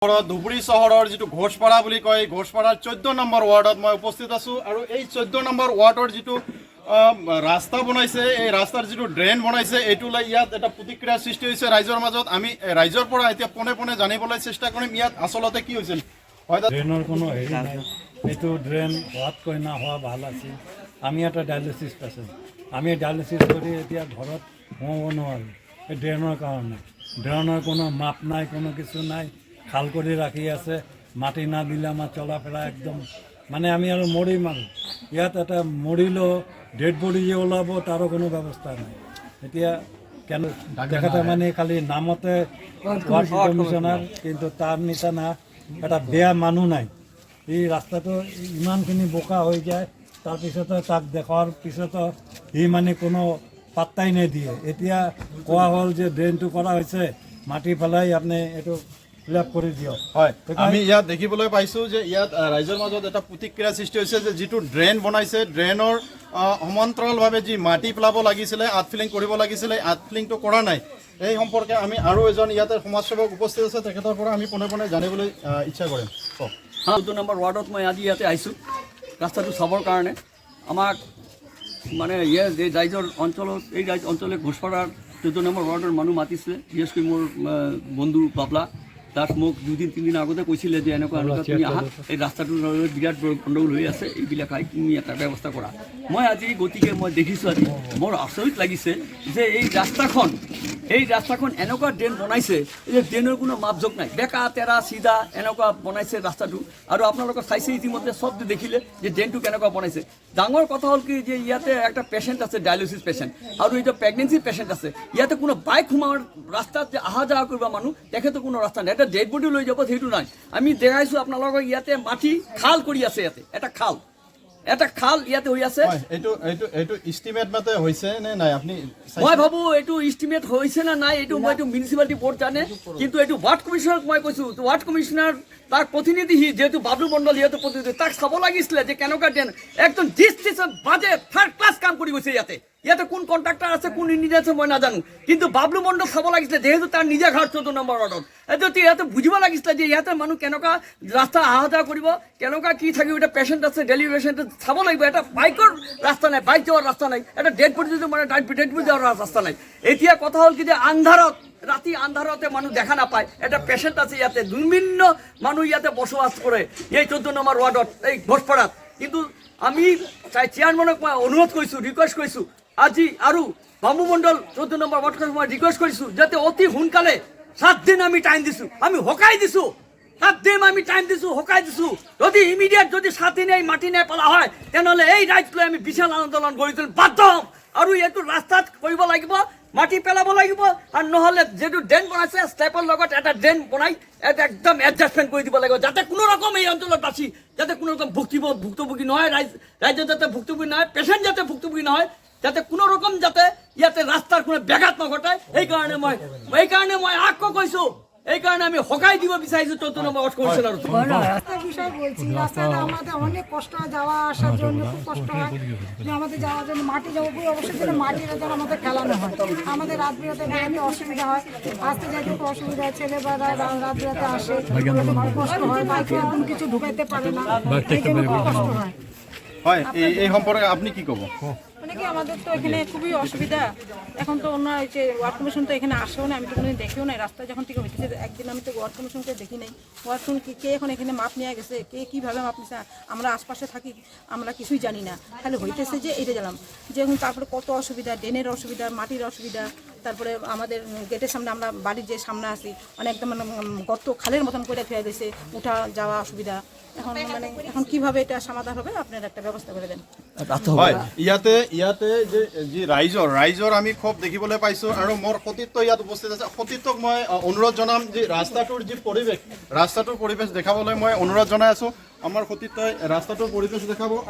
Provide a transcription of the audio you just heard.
ধুবুৰী চহৰৰ যিটো ঘোষপাৰা বুলি কয় ঘোষপাৰাৰ 14 নম্বৰ ৱাৰ্ডত মই উপস্থিত আছোঁ আৰু এই 14 নম্বৰ ৱাৰ্ডৰ যিটো ৰাস্তা বনাইছে এই ৰাস্তাৰ যিটো ড্ৰেইন বনাইছে এইটো লৈ ইয়াত এটা প্ৰতিক্ৰিয়াৰ সৃষ্টি হৈছে ৰাইজৰ মাজত। আমি ৰাইজৰ পৰা এতিয়া পোনে পোনে জানিবলৈ চেষ্টা কৰিম ইয়াত আচলতে কি হৈছিল। ড্ৰেইনৰ কোনো হেৰি নাই, এইটো ড্ৰেইন হোৱাতকৈ না হোৱা ভাল আছিল। আমি এটা ডায়ালিচিছ পেচেণ্ট, আমি ডায়ালিচিছ কৰি এতিয়া ঘৰত সোমাব নোৱাৰোঁ এই ড্ৰেইনৰ কাৰণে। ড্ৰেইনৰ কোনো মাপ নাই, কোনো কিছু নাই, খাল কৰি ৰাখি আছে। মাটি না দিলে আমাৰ চলাফেৰা একদম মানে আমি আৰু মৰিম আৰু ইয়াত এটা মৰিলেও ডেড বডি যে ওলাব তাৰো কোনো ব্যৱস্থা নাই। এতিয়া কেন তেখেতে মানে খালি নামতে ৱাৰ্ড কমিশ্যনাৰ, কিন্তু তাৰ নিচিনা এটা বেয়া মানুহ নাই। এই ৰাস্তাটো ইমানখিনি বোকা হৈ যায়, তাৰপিছতো তাক দেখুৱাৰ পিছতো সি মানে কোনো পাত্তাই নিদিয়ে। এতিয়া কোৱা হ'ল যে ড্ৰেইনটো কৰা হৈছে, মাটি পেলাই আপুনি এইটো ফিল আপ কৰি দিয়ক। হয়, আমি ইয়াত দেখিবলৈ পাইছোঁ যে ইয়াত ৰাইজৰ মাজত এটা প্ৰতিক্ৰিয়া সৃষ্টি হৈছে যে যিটো ড্ৰেইন বনাইছে ড্ৰেইনৰ সমান্তৰালভাৱে যি মাটি পেলাব লাগিছিলে, আৰ্টফিলিং কৰিব লাগিছিলে, আৰ্টফিলিংটো কৰা নাই। এই সম্পৰ্কে আমি আৰু এজন ইয়াতে সমাজসেৱক উপস্থিত আছে, তেখেতৰ পৰা আমি পোনে পোনে জানিবলৈ ইচ্ছা কৰিম। 14 নম্বৰ ৱাৰ্ডত মই আজি ইয়াতে আহিছোঁ ৰাস্তাটো চাবৰ কাৰণে। আমাক মানে এই ৰাইজৰ অঞ্চলত এই ৰাইজ অঞ্চলে ঘোষপাৰাৰ 14 নম্বৰ ৱাৰ্ডৰ মানুহ মাতিছিলে, বিশেষকৈ মোৰ বন্ধু বাবলা তাত মোক 2-3 দিন আগতে কৈছিলে যে এনেকুৱা তুমি আহা, এই ৰাস্তাটোৰ বিৰাট গণ্ডগোল হৈ আছে, এইবিলাক আহি তুমি এটা ব্যৱস্থা কৰা। মই আজি গতিকে মই দেখিছোঁ আজি মোৰ আচৰিত লাগিছে যে এই ৰাস্তাখন এনেকুৱা ড্ৰেইন বনাইছে যে ড্ৰেইনৰ কোনো মাপজোখ নাই, বেকা তেৰা চিধা এনেকুৱা বনাইছে ৰাস্তাটো। আৰু আপোনালোকে চাইছে ইতিমধ্যে চব দেখিলে যে ড্ৰেইনটো কেনেকুৱা বনাইছে। ডাঙৰ কথা হ'ল কি যে ইয়াতে একটা পেচেণ্ট আছে, ডায়ালিচিছ পেচেণ্ট, আৰু এতিয়া প্ৰেগনেঞ্চি পেচেণ্ট আছে। ইয়াতে কোনো বাইক সোমাৱাৰ ৰাস্তাত যে অহা যোৱা কৰিব মানুহ তেখেতো কোনো ৰাস্তা নাই, এটা ডেড বডি লৈ যাব সেইটো নাই। আমি দেখাইছোঁ আপোনালোকক ইয়াতে মাটি খাল কৰি আছে, ইয়াতে এটা খাল ইয়াতে হৈ আছে। এইটো ইষ্টিমেট মতে হৈছে নে নাই আপুনি? মই ভাবোঁ এইটো ইষ্টিমেট হৈছে না নাই এইটো মই মিউনিচিপালিটি বৰ্ড জানে, কিন্তু এইটো ৱাৰ্ড কমিশ্যনাৰক মই কৈছোঁ। ৱাৰ্ড কমিশ্যনাৰ তাক প্ৰতিনিধি সি যিহেতু বাবলু মণ্ডল সিহঁতে প্ৰতিনিধি, তাক চাব লাগিছিলে যে কেনেকুৱা ড্ৰেইন একদম ডিষ্ট্ৰিক্ট বাজেট থাৰ্ড ক্লাছ কাম কৰি গৈছে। ইয়াতে কোন কণ্ট্ৰাক্টাৰ আছে, কোন ইঞ্জিনিয়াৰ আছে মই নাজানো, কিন্তু বাবলু মণ্ডল চাব লাগিছিলে যিহেতু তাৰ নিজা ঘৰ 14 নম্বৰ ৱাৰ্ডত। এইটো ইয়াতে বুজিব লাগিছিলে যে ইয়াতে মানুহ কেনেকুৱা ৰাস্তা অহা যোৱা কৰিব, কেনেকুৱা কি থাকিব। এটা পেচেণ্ট আছে, ডেলিভাৰী পেচেণ্ট চাব লাগিব। এটা বাইকৰ ৰাস্তা নাই, বাইক যোৱাৰ ৰাস্তা নাই, এটা ডেড বডি মানে ডেড বডি যোৱাৰ ৰাস্তা নাই। এতিয়া কথা হ'ল কি যে ৰাতি আন্ধাৰতে মানুহ দেখা নাপায়। এটা পেচেণ্ট আছে ইয়াতে, বিভিন্ন মানুহ ইয়াতে বসবাস কৰে এই 14 নম্বৰ ৱাৰ্ডত, এই ঘোষপাৰাত। কিন্তু আমি চেয়াৰমেনক মই অনুৰোধ কৰিছোঁ, ৰিকুৱেষ্ট কৰিছোঁ আজি, আৰু বাবু মণ্ডল 14 নম্বৰ ৱাৰ্ডক মই ৰিকুৱেষ্ট কৰিছোঁ যাতে অতি সোনকালে 7 দিন আমি টাইম দিছোঁ, আমি হকাই দিছোঁ, 7 দিন আমি টাইম দিছোঁ, হকাই দিছোঁ। যদি ইমিডিয়েট যদি 7 দিনে মাটি নাই পেলা হয় তেনেহ'লে এই ৰাইজ লৈ আমি বিশাল আন্দোলন গঢ়ি তুলিম, বাধ্য হ'ম। আৰু এইটো ৰাস্তাত কৰিব লাগিব, মাটি পেলাব লাগিব, আৰু নহ'লে যিটো ড্ৰেইন বনাইছে ষ্টেপৰ লগত এটা ড্ৰেইন বনাই এটা একদম এডজাষ্টমেণ্ট কৰি দিব লাগিব, যাতে কোনো ৰকম এই অঞ্চলত বাচি যাতে কোনো ৰকম ভুক্তভোগী নহয়, ৰাইজে যাতে ভুক্তভোগী নহয়, পেচেণ্ট যাতে ভুক্তভোগী নহয়, যাতে কোনো ৰকম যাতে ইয়াতে ৰাস্তাৰ কোনো ব্যাঘাত নঘটায়। এইকাৰণে মই আক্ষ কৈছোঁ, এইকাৰণে আমি হকাই দিব বিচাৰিছোঁ 14 নম্বৰ ৱাৰ্ড কমিশনার। রাস্তার বিষয় বলছি, রাস্তাটা আমাদের অনেক কষ্ট হয়, যাওয়া আসার জন্য খুব কষ্ট হয়। যে আমাদের যাওয়ার জন্য মাটি যাবো অবশ্যই জন্য মাটির জন্য আমাদের খেলানো হয়, আমাদের রাত বিরাতে বেরোতে অসুবিধা হয়, আসতে যাইতে একটু অসুবিধা হয়। ছেলেবেলা রাত বিরাতে আসে, খুব কষ্ট হয়, বাইকে কোনো কিছু ঢুকাইতে পারে না, এই জন্য খুব কষ্ট হয়। হয়, এই সম্পর্কে আপনি কি কব? মানে কি আমাদের তো এখানে খুবই অসুবিধা। এখন তো অন্য যে ওয়ার্ড কমিশন তো এখানে আসেও না, আমি তো কোনো দেখেও নাই। রাস্তা যখন থেকে হইতেছে একদিন আমি তো ওয়ার্ড কমিশনকে দেখি নাই। ওয়ার্ড কমিশন কে এখন এখানে মাপ নিয়ে গেছে, কে কীভাবে মাপ নিছে আমরা আশপাশে থাকি, আমরা কিছুই জানি না। খালি হইতেছে যে এটা জানলাম যে এখন তারপরে কত অসুবিধা, ড্রেনের অসুবিধা, মাটির অসুবিধা, তারপরে আমাদের গেটের সামনে আমরা বাড়ির যে সামনে আছি অনেকটা মানে গর্ত খালের মতন করে ফেলে দিয়েছে, উঠা যাওয়া অসুবিধা। এখন কিভাবে এটা সমাধান হবে আপনার একটা ব্যবস্থা করে দেন। হয়, ইয়াতে যে ৰাইজৰ আমি খুব দেখিবলৈ পাইছোঁ, আৰু মোৰ সতীৰ্থ ইয়াত উপস্থিত আছে। সতীৰ্থক মই অনুৰোধ জনাম যে ৰাস্তাটোৰ যি পৰিৱেশ দেখাবলৈ মই অনুৰোধ জনাই আছোঁ। আমাৰ সতীৰ্থই ৰাস্তাটোৰ পৰিৱেশ দেখাব।